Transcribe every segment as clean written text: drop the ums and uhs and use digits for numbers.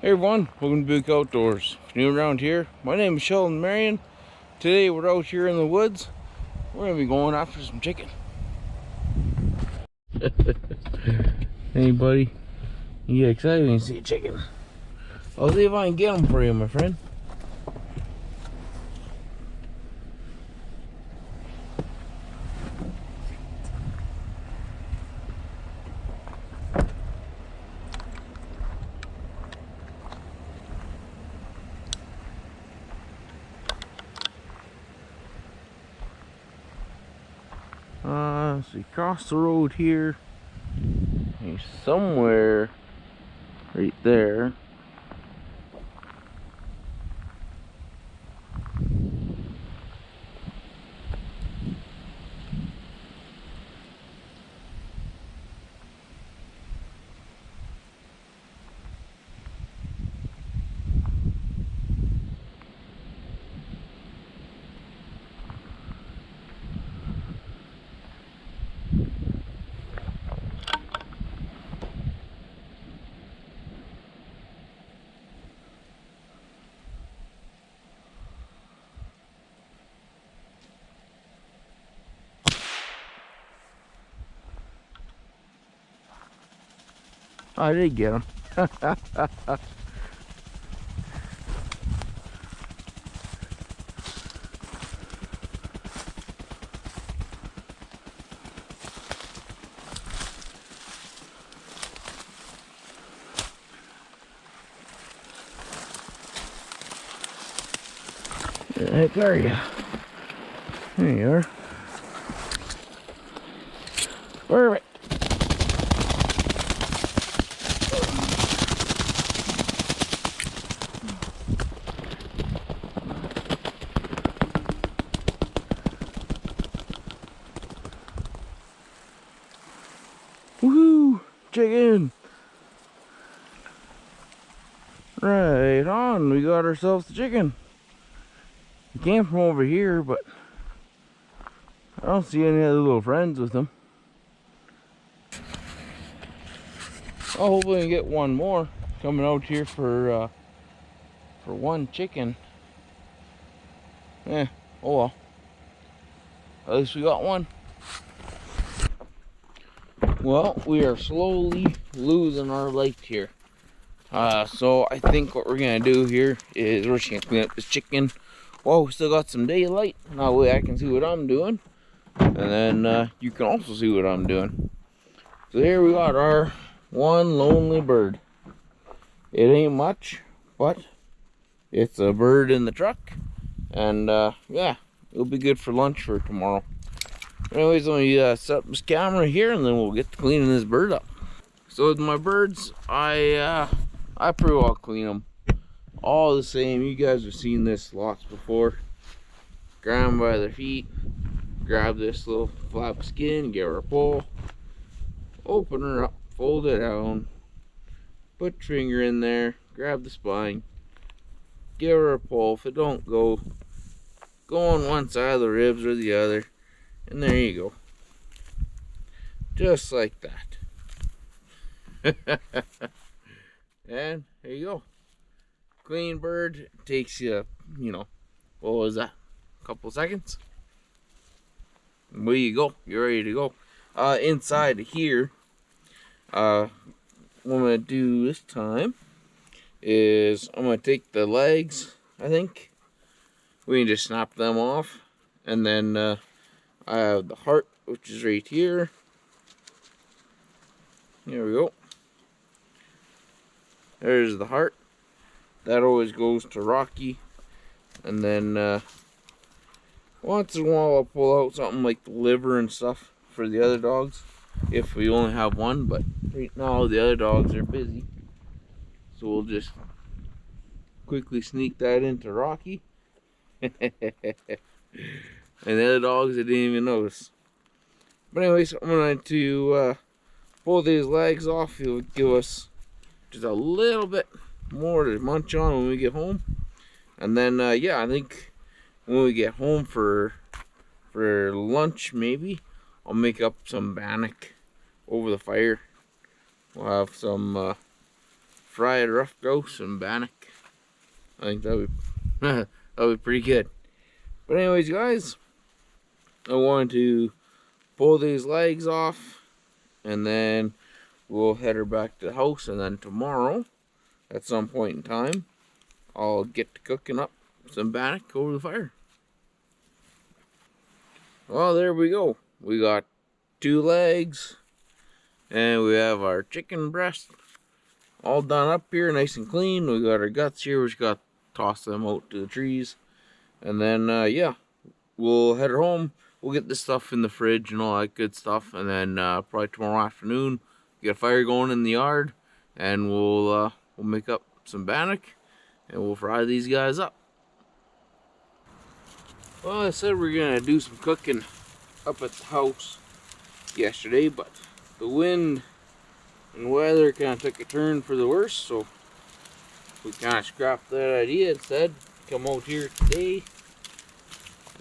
Hey everyone, welcome to Book Outdoors. If you're new around here, my name is Sheldon Marion. Today we're out here in the woods. We're going to be going after some chicken. Hey buddy, you get excited when you see a chicken? I'll see if I can get them for you, my friend. So you cross the road here. He's somewhere right there. I did get him. Where the heck are you? There you are. Perfect. Woohoo! Chicken! Right on, we got ourselves the chicken. He came from over here, but I don't see any other little friends with him. I'll hopefully get one more coming out here for one chicken. Oh well. At least we got one. Well, we are slowly losing our light here. So I think what we're gonna do here is we're just gonna clean up this chicken. Well, we still got some daylight. That way I can see what I'm doing. And then you can also see what I'm doing. So here we got our one lonely bird. It ain't much, but it's a bird in the truck. And yeah, it'll be good for lunch for tomorrow. Anyways, let me set up this camera here and then we'll get to cleaning this bird up. So with my birds, I pretty well clean them all the same. You guys have seen this lots before. Grab them by their feet, grab this little flap of skin, give her a pull, open her up, fold it down, put your finger in there, grab the spine, give her a pull. If it don't go on one side of the ribs or the other, and there you go. Just like that. And there you go. Clean bird. Takes you, what was that? A couple seconds. And there you go. You're ready to go. Inside here, what I'm going to do this time is I'm going to take the legs, I think. We can just snap them off. And then I have the heart, which is right here. There we go. There's the heart. That always goes to Rocky. And then once in a while I'll pull out something like the liver and stuff for the other dogs, if we only have one. But right now the other dogs are busy, so we'll just quickly sneak that into Rocky. And the other dogs, I didn't even notice. But anyways, I'm going to pull these legs off. It'll give us just a little bit more to munch on when we get home. And then, yeah, I think when we get home for lunch, maybe, I'll make up some bannock over the fire. We'll have some fried rough grouse and bannock. I think that would that would be pretty good. But anyways, guys, I wanted to pull these legs off, and then we'll head her back to the house, and then tomorrow, at some point in time, I'll get to cooking up some bannock over the fire. Well, there we go. We got 2 legs, and we have our chicken breast all done up here, nice and clean. We got our guts here. We just got to toss them out to the trees, and then yeah, we'll head her home. We'll get this stuff in the fridge and all that good stuff, and then probably tomorrow afternoon get a fire going in the yard, and we'll make up some bannock, and we'll fry these guys up. Well, I said we're gonna do some cooking up at the house yesterday, but the wind and weather kind of took a turn for the worse, so we kind of scrapped that idea. Instead, come out here today,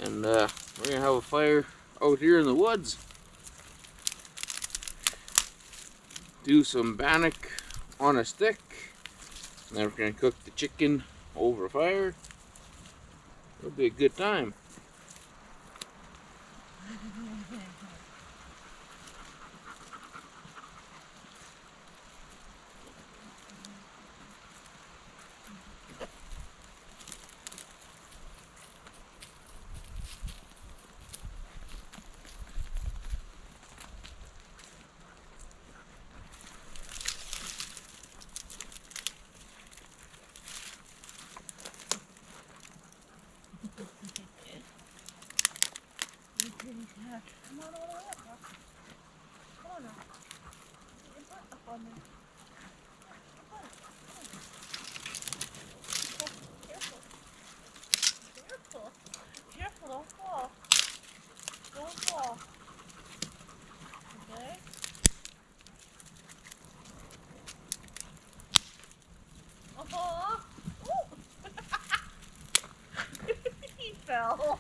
and we're gonna have a fire out here in the woods. Do some bannock on a stick, and then we're gonna cook the chicken over a fire. It'll be a good time. Come on over there. Come on now. Get your butt up on there. Careful. Careful. Careful, don't fall. Don't fall. Okay? Oh! He fell.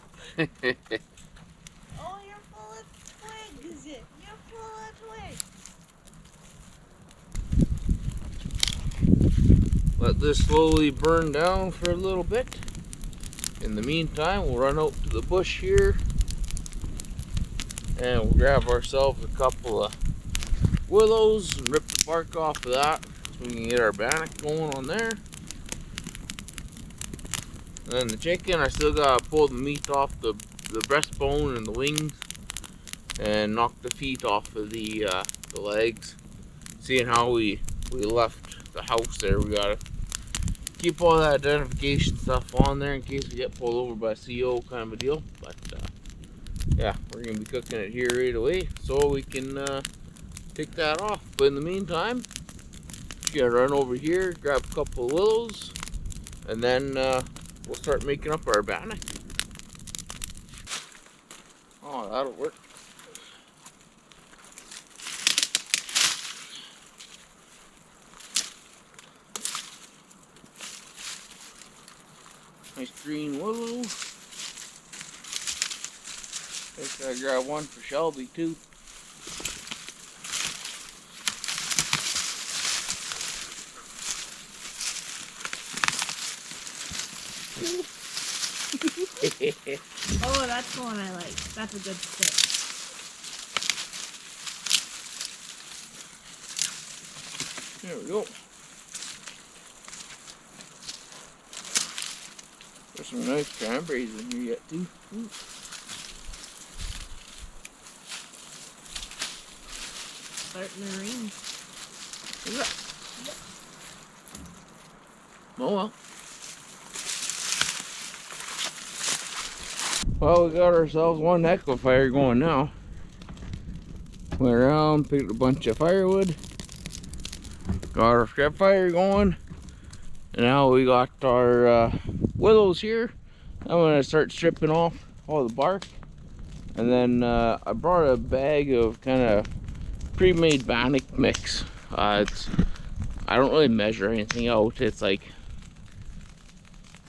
Oh, you're full of twigs. You're full of twigs. Let this slowly burn down for a little bit. In the meantime, we'll run out to the bush here, and we'll grab ourselves a couple of willows and rip the bark off of that so we can get our bannock going on there. And then the chicken, I still gotta pull the meat off the breastbone and the wings, and knock the feet off of the legs. Seeing how we left the house there, we gotta keep all that identification stuff on there in case we get pulled over by a CO kind of a deal. But yeah, we're gonna be cooking it here right away so we can take that off. But in the meantime, just gonna run over here, grab a couple of willows, and then we'll start making up our bannock. Oh, that'll work. Nice green willow. Guess I grab one for Shelby too. Oh, that's the one I like. That's a good stick. There we go. There's some nice cranberries in here yet too. Ooh. Starting to rain. Is that? Oh well. Well, we got ourselves one heck of a fire going now. Went around, picked a bunch of firewood, got our scrap fire going, and now we got our willows here. I'm gonna start stripping off all the bark, and then I brought a bag of kind of pre-made banic mix. I don't really measure anything out. It's like,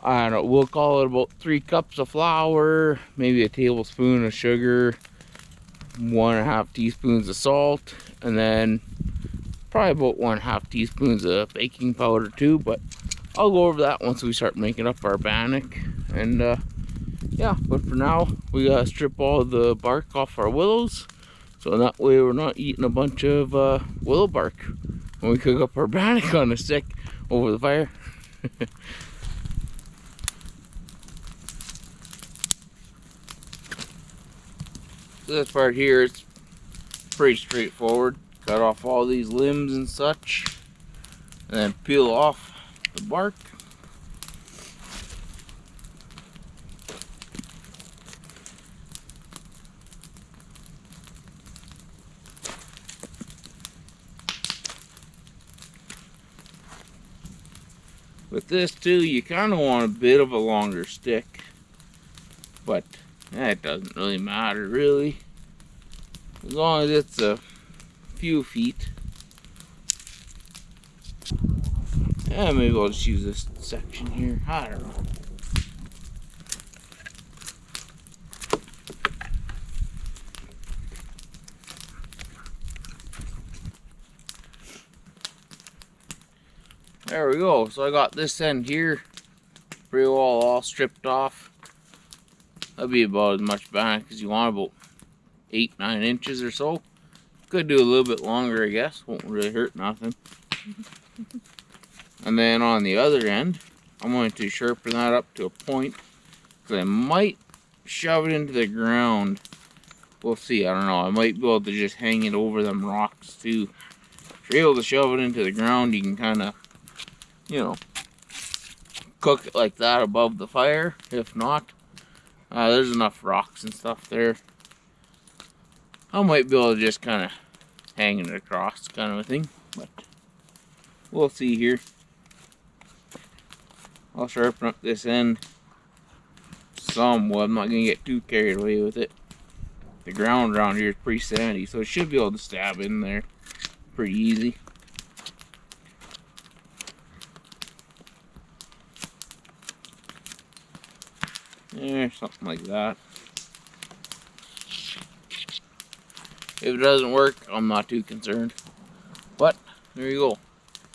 I don't know, we'll call it about 3 cups of flour, maybe a tablespoon of sugar, 1.5 teaspoons of salt, and then probably about 1/2 teaspoons of baking powder too, but I'll go over that once we start making up our bannock. And yeah, but for now we gotta strip all the bark off our willows, so that way we're not eating a bunch of willow bark when we cook up our bannock on a stick over the fire. So this part here, it's pretty straightforward. Cut off all these limbs and such, and then peel off the bark. With this too, you kind of want a bit of a longer stick, but that doesn't really matter really, as long as it's a few feet. Yeah, maybe I'll just use this section here, I don't know. There we go. So I got this end here pretty well all stripped off. That'll be about as much bannock as you want, about 8-9 inches or so. Could do a little bit longer, I guess. Won't really hurt nothing. And then on the other end, I'm going to sharpen that up to a point, because I might shove it into the ground. We'll see. I don't know. I might be able to just hang it over them rocks too. If you're able to shove it into the ground, you can kind of, you know, cook it like that above the fire. If not, there's enough rocks and stuff there. I might be able to just kind of hang it across, kind of a thing, but we'll see here. I'll sharpen up this end somewhat. I'm not gonna get too carried away with it. The ground around here is pretty sandy, so it should be able to stab in there pretty easy. Yeah, something like that. If it doesn't work, I'm not too concerned. But there you go.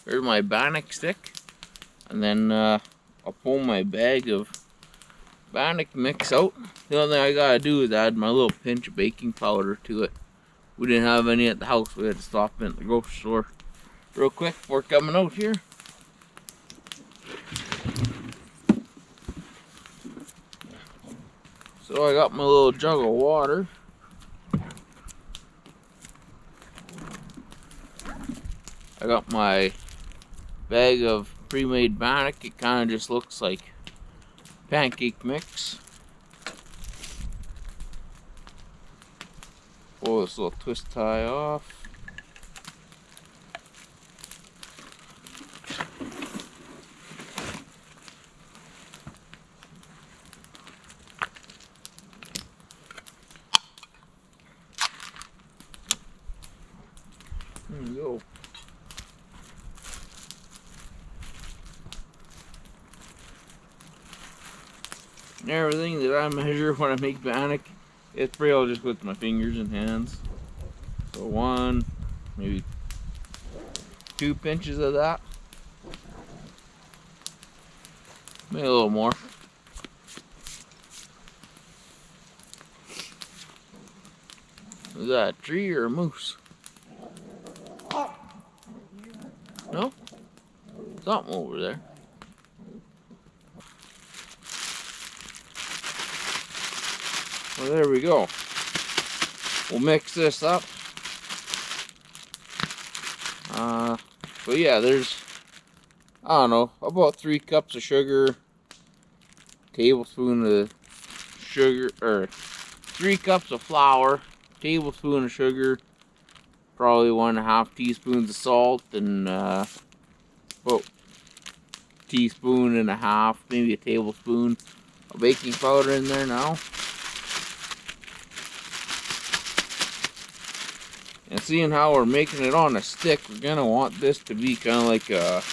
There's my bannock stick, and then I'll pull my bag of bannock mix out. The only thing I gotta do is add my little pinch of baking powder to it. We didn't have any at the house. We had to stop in at the grocery store real quick before coming out here. So I got my little jug of water. I got my bag of pre-made bannock. It kind of just looks like pancake mix. Pull this little twist tie off. There we go. And everything that I measure when I make bannock, it's pretty all just with my fingers and hands. So 1, maybe 2 pinches of that. Maybe a little more. Is that a tree or a moose? No? Something over there. Well, there we go. We'll mix this up. But yeah, there's, I don't know, about 3 cups of sugar, tablespoon of sugar, or 3 cups of flour, tablespoon of sugar, probably 1.5 teaspoons of salt, and about a teaspoon and a half, maybe a tablespoon of baking powder in there now. And seeing how we're making it on a stick, we're gonna want this to be kind of like a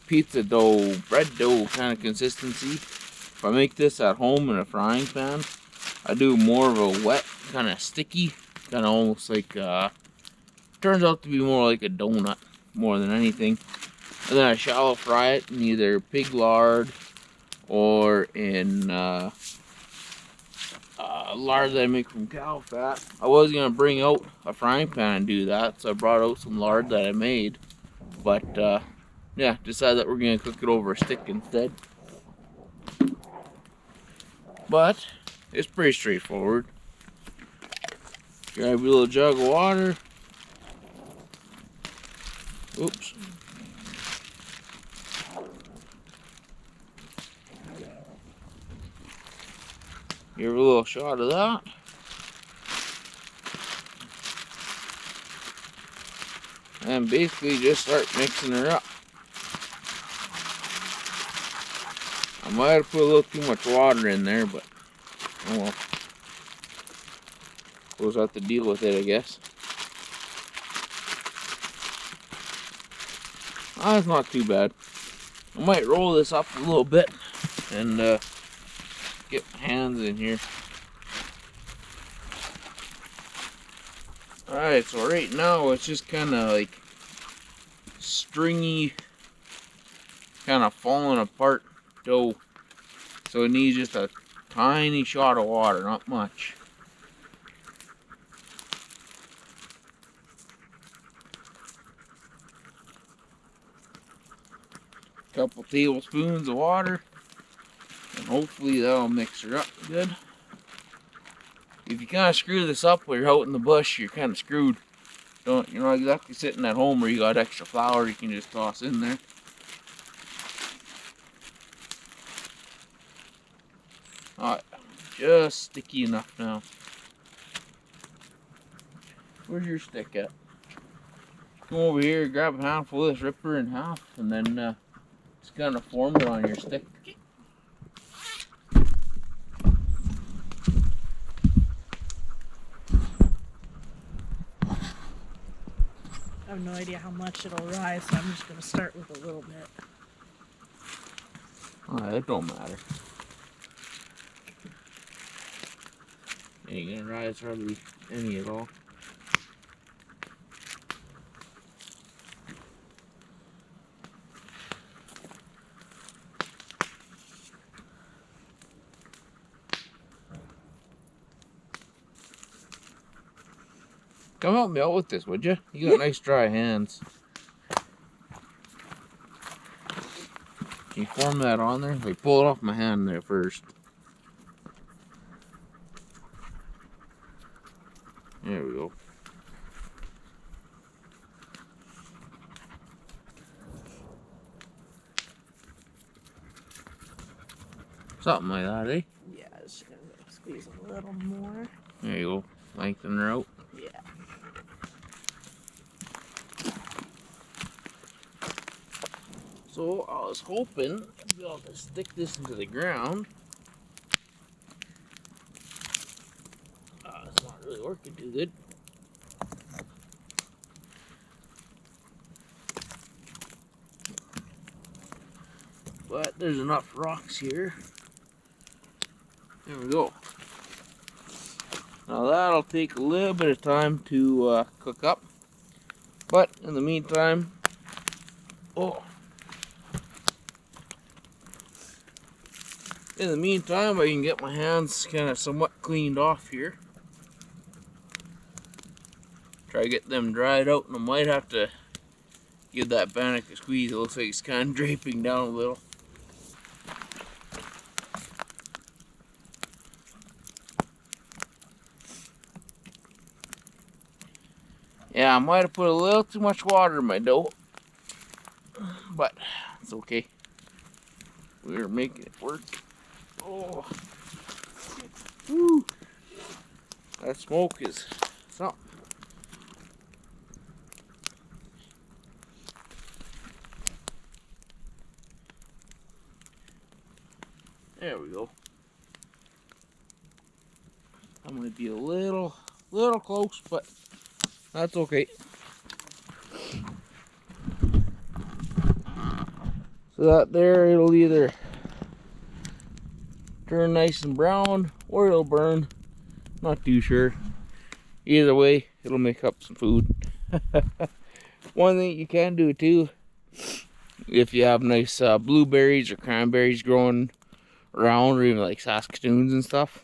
pizza dough, bread dough kind of consistency. If I make this at home in a frying pan, I do more of a wet, kind of sticky, kind of almost like, turns out to be more like a donut. more than anything. And then I shallow fry it in either pig lard or in lard that I make from cow fat. I was gonna bring out a frying pan and do that, so I brought out some lard that I made. But yeah, decided that we're gonna cook it over a stick instead. But it's pretty straightforward. Grab your little jug of water. Oops. Give her a little shot of that. And basically just start mixing her up. I might have put a little too much water in there, but oh well. We'll just have to deal with it, I guess. That's not too bad. I might roll this up a little bit and get my hands in here. Alright, so right now it's just kind of like stringy, kind of falling apart dough. So it needs just a tiny shot of water, not much. Couple tablespoons of water, and hopefully that'll mix her up good. If you kind of screw this up while you're out in the bush, you're kind of screwed. You're not exactly sitting at home where you got extra flour you can just toss in there. Alright, just sticky enough now. Where's your stick at? Come over here, grab a handful of this, rip her in half, and then just kind of form it on your stick. I have no idea how much it'll rise, so I'm just going to start with a little bit. Alright, it don't matter. Ain't gonna rise hardly any at all. Come help me out with this, would you? You got nice dry hands. Can you form that on there? Like, pull it off my hand there first. There we go. Something like that, eh? Yeah, just going to squeeze a little more. There you go. Lengthen her out. Yeah. So I was hoping to be able to stick this into the ground. It's not really working too good. But there's enough rocks here. There we go. Now that'll take a little bit of time to cook up. But in the meantime, I can get my hands kind of somewhat cleaned off here. Try to get them dried out, and I might have to give that bannock a squeeze. It looks like it's kind of draping down a little. Yeah, I might have put a little too much water in my dough, but it's okay. We're making it work. Oh, woo! That smoke is something. There we go. I might be a little close, but that's okay. So that there, it'll either turn nice and brown or it'll burn. Not too sure. Either way, it'll make up some food. One thing you can do too, if you have nice blueberries or cranberries growing around, or even like Saskatoons and stuff,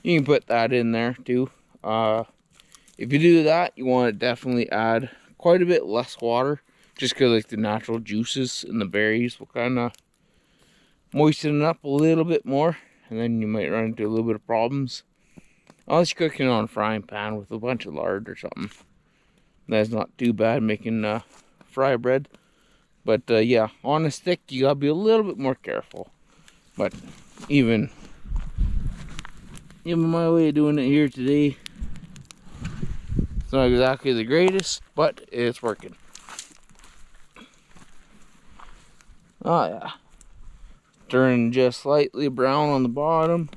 you can put that in there too. If you do that, you want to definitely add quite a bit less water, just because like the natural juices in the berries will kind of moisten it up a little bit more, and then you might run into a little bit of problems. Unless you're cooking it on a frying pan with a bunch of lard or something. That's not too bad making fry bread. But yeah, on a stick, you gotta be a little bit more careful. But even my way of doing it here today, it's not exactly the greatest, but it's working. Oh yeah. Turning just slightly brown on the bottom.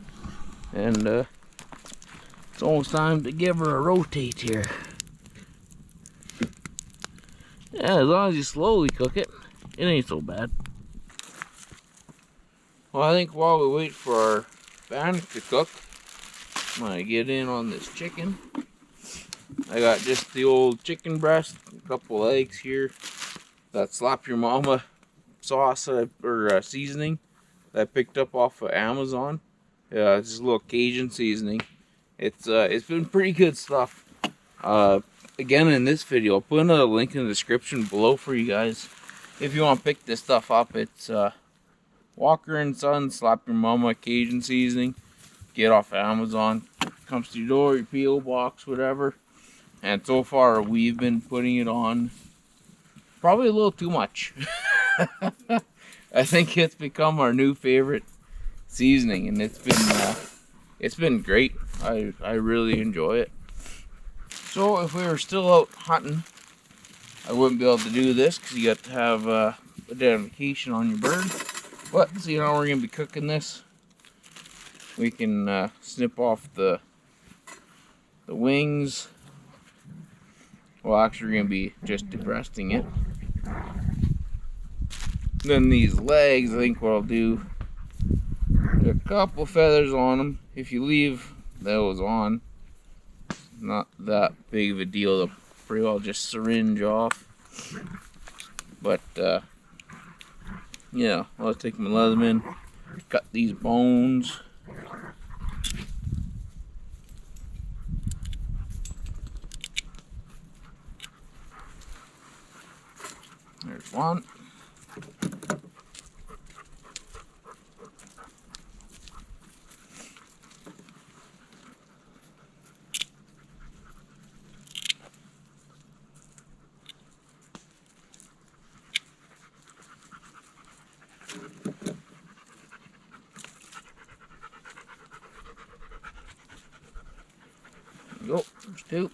And it's almost time to give her a rotate here. Yeah, as long as you slowly cook it, it ain't so bad. Well, I think while we wait for our bannock to cook, I'm gonna get in on this chicken. I got just the old chicken breast, a couple eggs here. That Slap Ya Momma sauce or seasoning that I picked up off of Amazon. Yeah, it's just a little Cajun seasoning. It's been pretty good stuff. Again, in this video, I'll put another link in the description below for you guys if you want to pick this stuff up. It's Walker & Son Slap Ya Momma Cajun seasoning. Get off of Amazon. Comes to your door, your P.O. box, whatever. And so far, we've been putting it on probably a little too much. I think it's become our new favorite seasoning, and it's been great. I really enjoy it. So if we were still out hunting, I wouldn't be able to do this because you got to have identification on your bird. But so you know, we're gonna be cooking this. We can snip off the wings. Well, actually, we're gonna be just debreasting it. Then these legs, I think what I'll do, a couple feathers on them. If you leave those on, not that big of a deal. They'll pretty well just syringe off. But yeah, I'll take my Leatherman, cut these bones. There's one. There we go, there's two.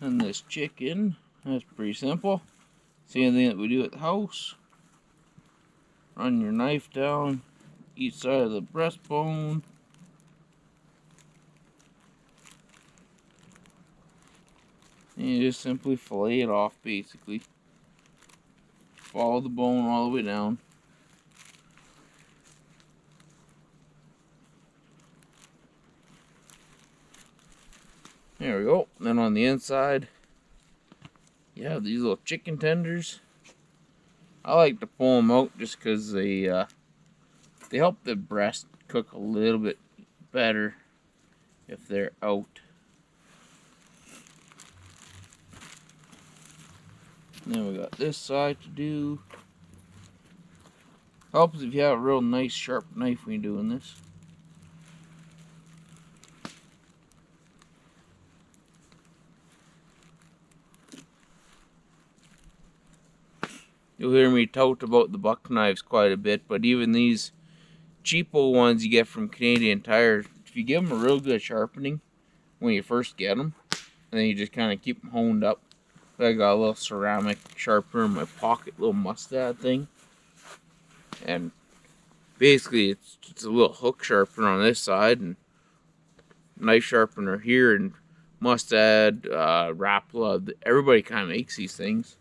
And this chicken, that's pretty simple. Same thing that we do at the house. Run your knife down each side of the breastbone. And you just simply fillet it off, basically. Follow the bone all the way down. There we go. Then on the inside, you have these little chicken tenders. I like to pull them out just because they help the breast cook a little bit better if they're out. And then we got this side to do. Helps if you have a real nice sharp knife when you're doing this. You'll hear me tout about the buck knives quite a bit, but even these cheapo ones you get from Canadian Tire, if you give them a real good sharpening when you first get them, and then you just kind of keep them honed up. I got a little ceramic sharpener in my pocket, little Mustad thing, and basically it's a little hook sharpener on this side and knife sharpener here, and Mustad, Rapala, everybody kind of makes these things.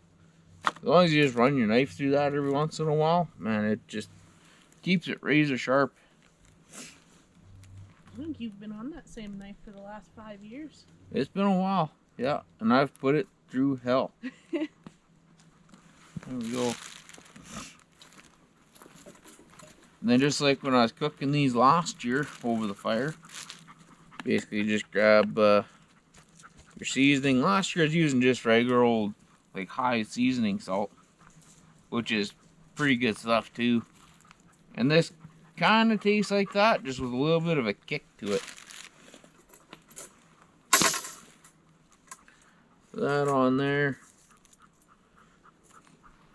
As long as you just run your knife through that every once in a while, man, it just keeps it razor sharp. I think you've been on that same knife for the last 5 years. It's been a while, yeah, and I've put it through hell. There we go. And then just like when I was cooking these last year over the fire, basically just grab your seasoning. Last year I was using just regular old like high seasoning salt, which is pretty good stuff too. And this kind of tastes like that, just with a little bit of a kick to it. Put that on there.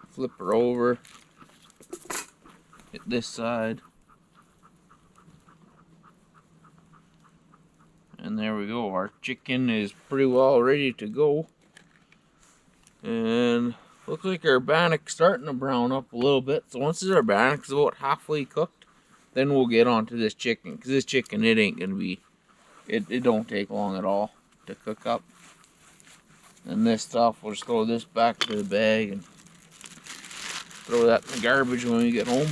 Flip her over. Hit this side. And there we go. Our chicken is pretty well ready to go. And looks like our bannock's starting to brown up a little bit. So once our bannock's about halfway cooked, then we'll get onto this chicken. Because this chicken, it ain't going to be, it don't take long at all to cook up. And this stuff, we'll just throw this back to the bag and throw that in the garbage when we get home.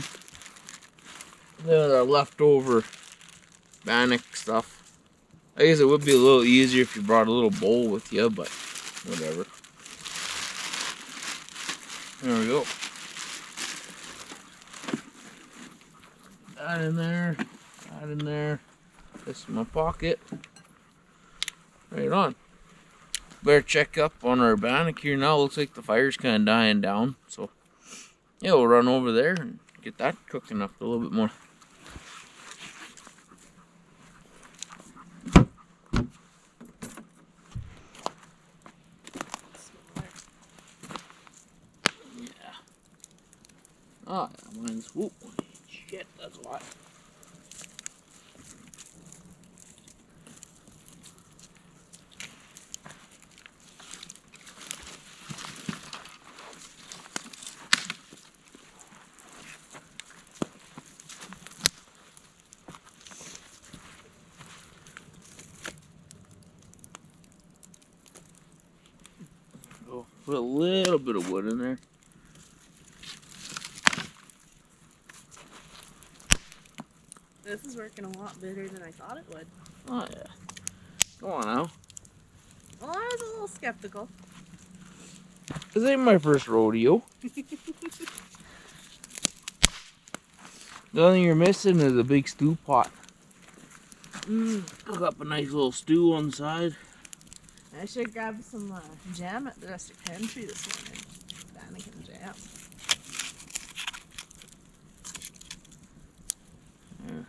Then our leftover bannock stuff. I guess it would be a little easier if you brought a little bowl with you, but whatever. There we go. That in there. That in there. This in my pocket. Right on. Better check up on our bannock here now. Looks like the fire's kind of dying down. So, yeah, we'll run over there and get that cooking up a little bit more. Oh, yeah, mine's, whoop, shit, that's a lot. Oh, put a little bit of wood in there. This is working a lot better than I thought it would. Oh, yeah. Go on now. Well, I was a little skeptical. This ain't my first rodeo. The only thing you're missing is a big stew pot. Cook up a nice little stew on the side. I should grab some jam at the rest of pantry this morning. Bannock and jam. Yeah.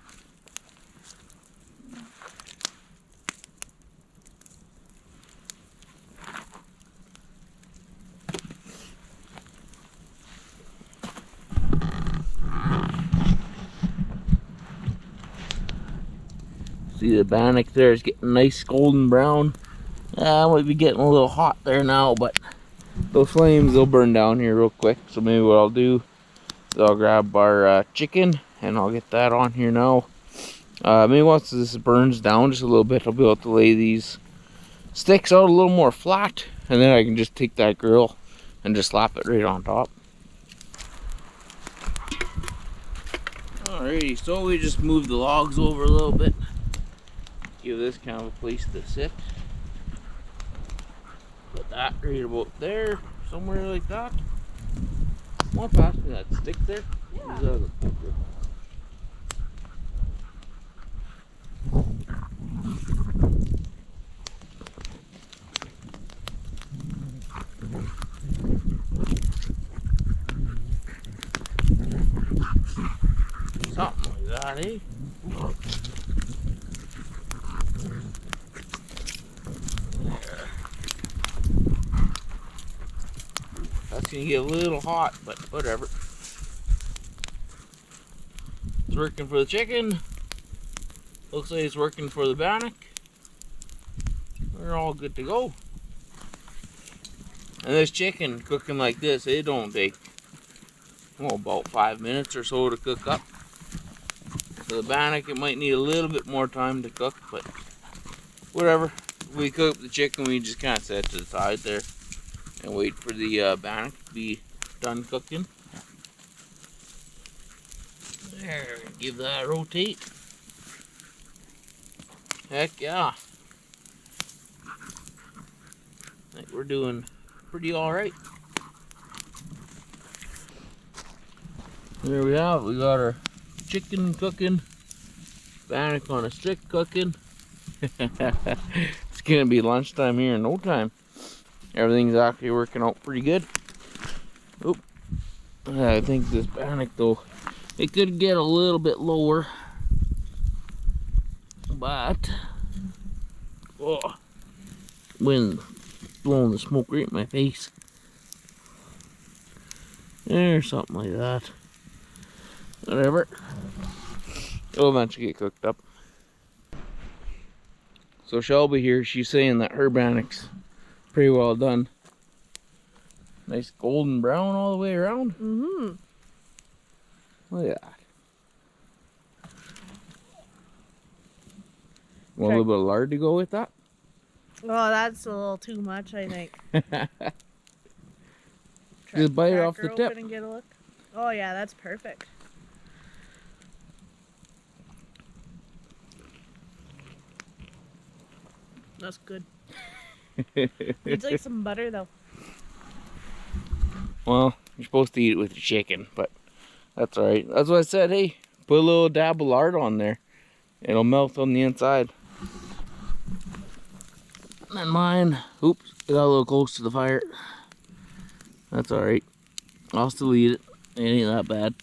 See the bannock there is getting nice golden brown. I might be getting a little hot there now, but those flames will burn down here real quick. So maybe what I'll do is I'll grab our chicken and I'll get that on here now. Maybe once this burns down just a little bit, I'll be able to lay these sticks out a little more flat, and then I can just take that grill and just slap it right on top. Alrighty, so we just moved the logs over a little bit. Give this kind of a place to sit. Put that right about there, somewhere like that. Want to pass me that stick there? Yeah. Something like that, eh? That's gonna get a little hot, but whatever. It's working for the chicken. Looks like it's working for the bannock. We're all good to go. And this chicken cooking like this, it don't take, well, about 5 minutes or so to cook up. So the bannock, it might need a little bit more time to cook, but whatever. we cook up the chicken, we just kind of set it to the side there and wait for the bannock to be done cooking. There, give that a rotate. Heck yeah. I think we're doing pretty alright. There we have it. We got our chicken cooking, bannock on a stick cooking. It's gonna be lunchtime here in no time. Everything's actually working out pretty good. Oop. I think this bannock though, it could get a little bit lower, but oh, wind blowing the smoke right in my face. Or something like that. Whatever. It'll eventually get cooked up. So Shelby here, she's saying that her bannock's pretty well done. Nice golden brown all the way around. Mm-hmm. Look at that. Want a little bit of lard to go with that? Oh, that's a little too much, I think. Just bite it off the tip. And get a look. Oh yeah, that's perfect. That's good. Needs like some butter though. Well, you're supposed to eat it with your chicken, but that's alright. That's what I said, hey, put a little dab of lard on there. It'll melt on the inside. And mine, oops, it got a little close to the fire. That's alright. I'll still eat it. It ain't that bad.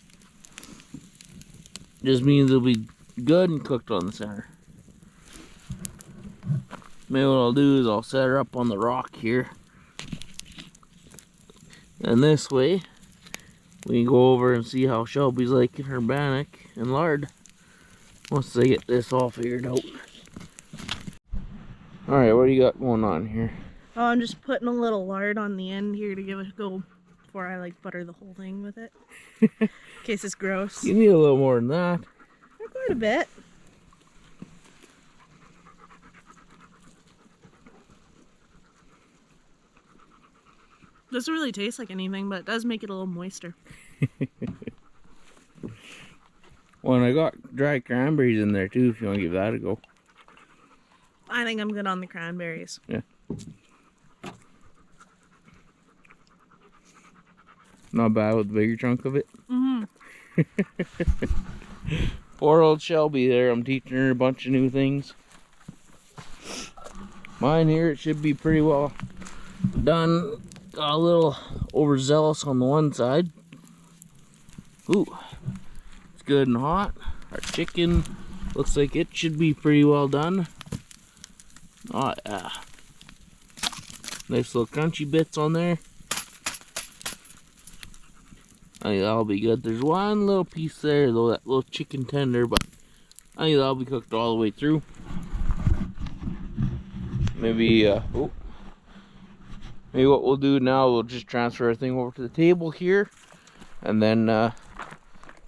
Just means it'll be good and cooked on the center. Maybe what I'll do is I'll set her up on the rock here. And this way, we can go over and see how Shelby's liking her bannock and lard once they get this all figured out. Alright, what do you got going on here? Oh, I'm just putting a little lard on the end here to give it a go before I like butter the whole thing with it. In case it's gross. You need a little more than that. Quite a bit. Doesn't really taste like anything, but it does make it a little moister. Well, and I got dry cranberries in there too if you want to give that a go. I think I'm good on the cranberries. Yeah. Not bad with the bigger chunk of it. Mm-hmm. Poor old Shelby there, I'm teaching her a bunch of new things. Mine here, it should be pretty well done. Got a little overzealous on the one side. Ooh, it's good and hot. Our chicken looks like it should be pretty well done. Oh yeah. Nice little crunchy bits on there. I think that'll be good. There's one little piece there though, that little chicken tender, but I think that'll be cooked all the way through. Maybe, maybe what we'll do now, we'll just transfer everything over to the table here, and then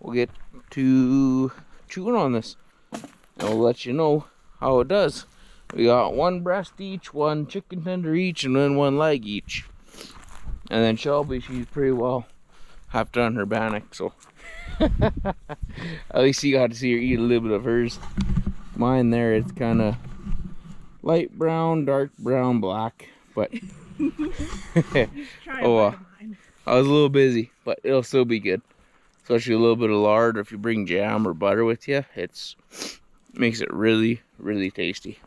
we'll get to chewing on this, and we'll let you know how it does. We got one breast each, one chicken tender each, and then one leg each. And then Shelby, she's pretty well half done her bannock, so at least you got to see her eat a little bit of hers. Mine there, it's kind of light brown, dark brown, black, but oh, I was a little busy, but it'll still be good. Especially a little bit of lard, or if you bring jam or butter with you, it makes it really, really tasty.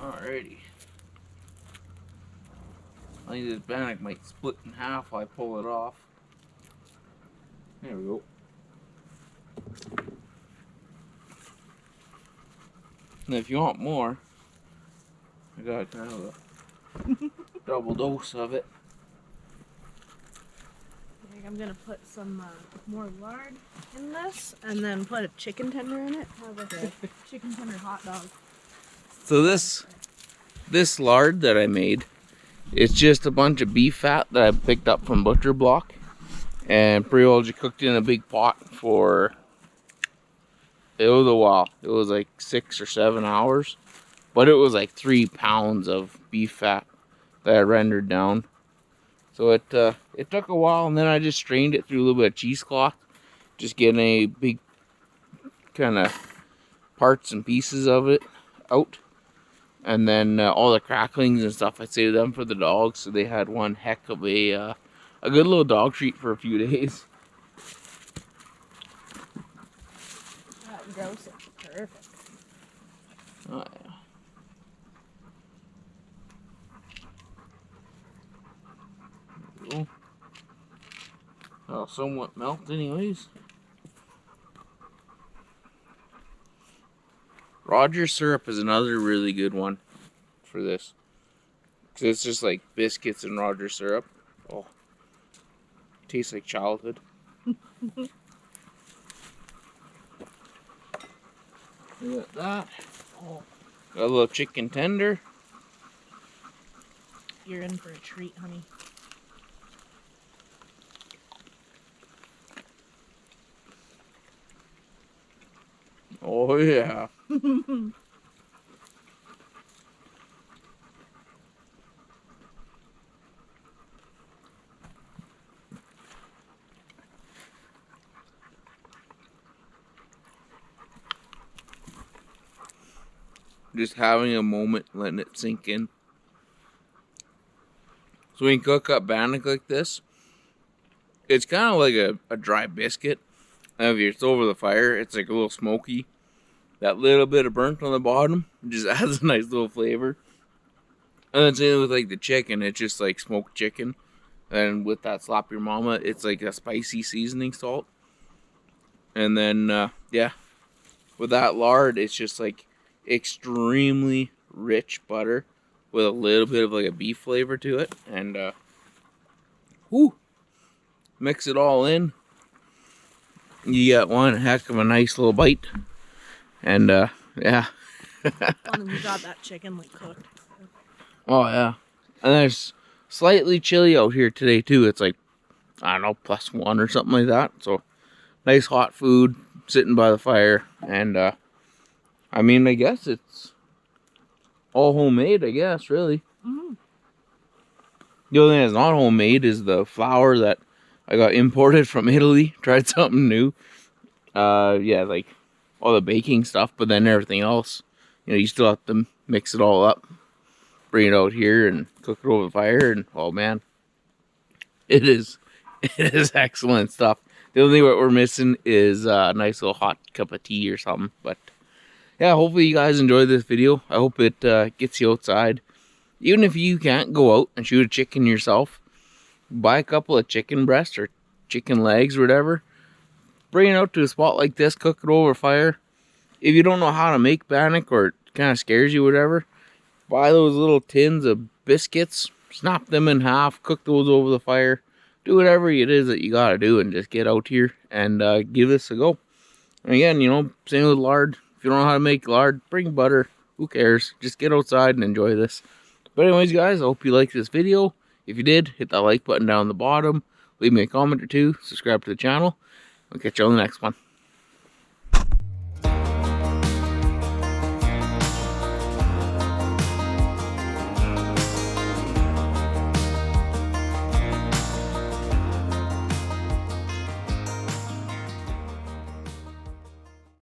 Alrighty. I think this bannock might split in half if I pull it off. There we go. And if you want more, I got kind of a double dose of it. I think I'm gonna put some more lard in this, and then put a chicken tender in it. Have like a chicken tender hot dog. So this lard that I made, it's just a bunch of beef fat that I picked up from Butcher Block, and pretty well just cooked in a big pot for, it was a while. It was like 6 or 7 hours, but it was like 3 pounds of beef fat that I rendered down. So it took a while, and then I just strained it through a little bit of cheesecloth, just getting a big kind of parts and pieces of it out. And then all the cracklings and stuff, I saved them for the dogs, so they had one heck of a good little dog treat for a few days. That grouse is perfect. Oh, yeah. Well, somewhat melt anyways. Roger's syrup is another really good one for this. Cause it's just like biscuits and Roger's syrup. Oh, tastes like childhood. Look at that. Oh, got a little chicken tender. You're in for a treat, honey. Oh yeah. Just having a moment, letting it sink in. So when you cook up Bannock like this, it's kind of like a dry biscuit. And if it's over the fire, it's like a little smoky. That little bit of burnt on the bottom just adds a nice little flavor. And then same with like the chicken, it's just like smoked chicken. And with that Slap Ya Momma, it's like a spicy seasoning salt. And then, yeah, with that lard, it's just like extremely rich butter with a little bit of like a beef flavor to it. And, whoo, mix it all in. You get one heck of a nice little bite. And, yeah. When we got that chicken like cooked. Oh, yeah. And there's slightly chilly out here today, too. It's like, I don't know, +1 or something like that. So, nice hot food sitting by the fire. And, I mean, I guess it's all homemade, I guess, really. Mm-hmm. The only thing that's not homemade is the flour that I got imported from Italy. Tried something new. Yeah, like all the baking stuff, but then everything else, you know, you still have to mix it all up, bring it out here and cook it over the fire, and oh man, it is excellent stuff. The only thing what we're missing is a nice little hot cup of tea or something. But yeah, hopefully you guys enjoyed this video. I hope it gets you outside. Even if you can't go out and shoot a chicken yourself, buy a couple of chicken breasts or chicken legs or whatever. Bring it out to a spot like this, cook it over fire. If you don't know how to make Bannock or it kind of scares you or whatever, buy those little tins of biscuits, snap them in half, cook those over the fire. Do whatever it is that you gotta do and just get out here and give this a go. And again, you know, same with lard. If you don't know how to make lard, bring butter. Who cares? Just get outside and enjoy this. But anyways, guys, I hope you liked this video. If you did, hit that like button down the bottom. Leave me a comment or two. Subscribe to the channel. I'll catch you on the next one.